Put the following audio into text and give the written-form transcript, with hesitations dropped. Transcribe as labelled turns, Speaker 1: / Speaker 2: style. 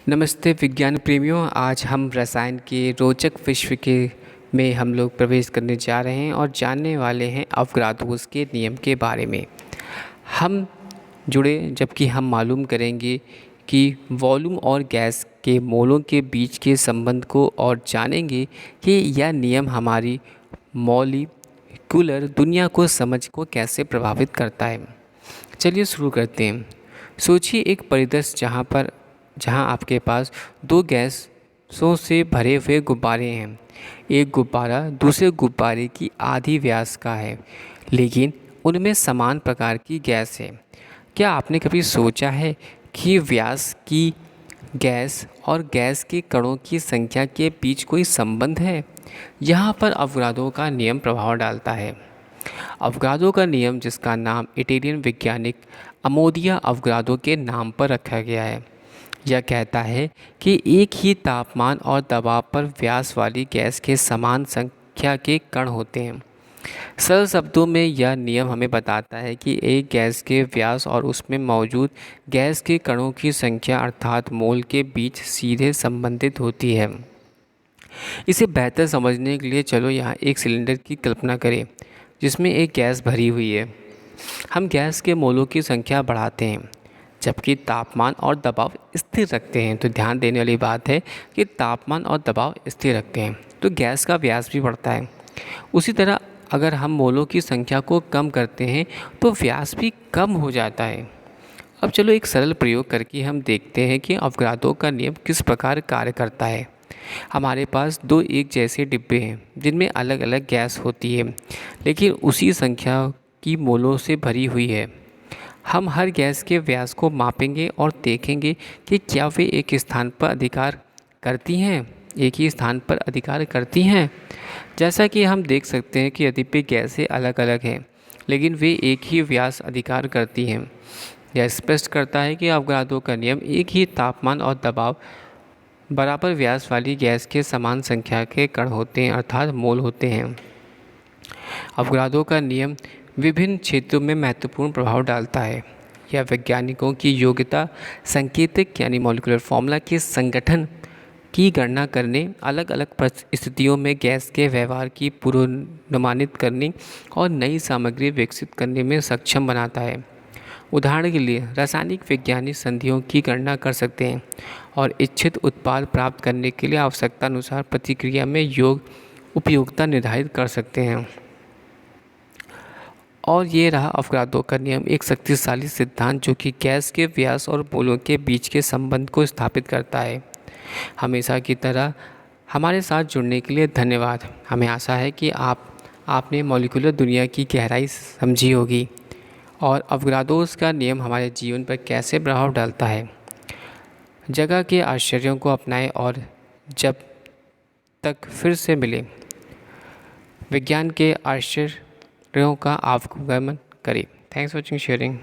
Speaker 1: नमस्ते विज्ञान प्रेमियों। आज हम रसायन के रोचक विश्व के में हम लोग प्रवेश करने जा रहे हैं और जानने वाले हैं अवगाद्रोस के नियम के बारे में। हम जुड़े जबकि हम मालूम करेंगे कि वॉल्यूम और गैस के मोलों के बीच के संबंध को और जानेंगे कि यह नियम हमारी मॉलिक्यूलर दुनिया को समझ को कैसे प्रभावित करता है। चलिए शुरू करते हैं। सोचिए एक परिदृश्य जहाँ आपके पास दो गैसों से भरे हुए गुब्बारे हैं। एक गुब्बारा दूसरे गुब्बारे की आधी व्यास का है, लेकिन उनमें समान प्रकार की गैस है। क्या आपने कभी सोचा है कि व्यास की गैस और गैस के कणों की संख्या के बीच कोई संबंध है? यहाँ पर अवगाद्रो का नियम प्रभाव डालता है। अवगाद्रो का नियम, जिसका नाम इटालियन वैज्ञानिक अमोदिया अवगाद्रो के नाम पर रखा गया है, यह कहता है कि एक ही तापमान और दबाव पर व्यास वाली गैस के समान संख्या के कण होते हैं। सरल शब्दों में यह नियम हमें बताता है कि एक गैस के व्यास और उसमें मौजूद गैस के कणों की संख्या अर्थात मोल के बीच सीधे संबंधित होती है। इसे बेहतर समझने के लिए चलो यहाँ एक सिलेंडर की कल्पना करें जिसमें एक गैस भरी हुई है। हम गैस के मोलों की संख्या बढ़ाते हैं जबकि तापमान और दबाव स्थिर रखते हैं। तो ध्यान देने वाली बात है कि तापमान और दबाव स्थिर रखते हैं तो गैस का व्यास भी बढ़ता है। उसी तरह अगर हम मोलों की संख्या को कम करते हैं तो व्यास भी कम हो जाता है। अब चलो एक सरल प्रयोग करके हम देखते हैं कि अवगाद्रो का नियम किस प्रकार कार्य करता है। हमारे पास दो एक जैसे डिब्बे हैं जिनमें अलग अलग गैस होती है, लेकिन उसी संख्या की मोलों से भरी हुई है। हम हर गैस के व्यास को मापेंगे और देखेंगे कि क्या वे एक ही स्थान पर अधिकार करती हैं। जैसा कि हम देख सकते हैं कि यद्यपि गैसें अलग अलग हैं, लेकिन वे एक ही व्यास अधिकार करती हैं। यह स्पष्ट करता है कि अवगाद्रो का नियम एक ही तापमान और दबाव बराबर व्यास वाली गैस के समान संख्या के कण होते हैं अर्थात मोल होते हैं। अवगाद्रो का नियम विभिन्न क्षेत्रों में महत्वपूर्ण प्रभाव डालता है। यह वैज्ञानिकों की योग्यता, सांकेतिक यानी मॉलिक्यूलर फॉर्मूला के संगठन की गणना करने, अलग अलग परिस्थितियों में गैस के व्यवहार की पूर्वानुमानित करने और नई सामग्री विकसित करने में सक्षम बनाता है। उदाहरण के लिए रासायनिक वैज्ञानिक संधियों की गणना कर सकते हैं और इच्छित उत्पाद प्राप्त करने के लिए आवश्यकता अनुसार प्रतिक्रिया में उपयोगिता निर्धारित कर सकते हैं। और ये रहा अवगाद्रो का नियम, एक शक्तिशाली सिद्धांत जो कि गैस के व्यास और मोलों के बीच के संबंध को स्थापित करता है। हमेशा की तरह हमारे साथ जुड़ने के लिए धन्यवाद। हमें आशा है कि आपने मॉलिक्यूलर दुनिया की गहराई समझी होगी और अवगाद्रो का नियम हमारे जीवन पर कैसे प्रभाव डालता है। जगह के आश्चर्यों को अपनाएं और जब तक फिर से मिले विज्ञान के आश्चर्यों का आवागमन करें। Thanks for watching sharing.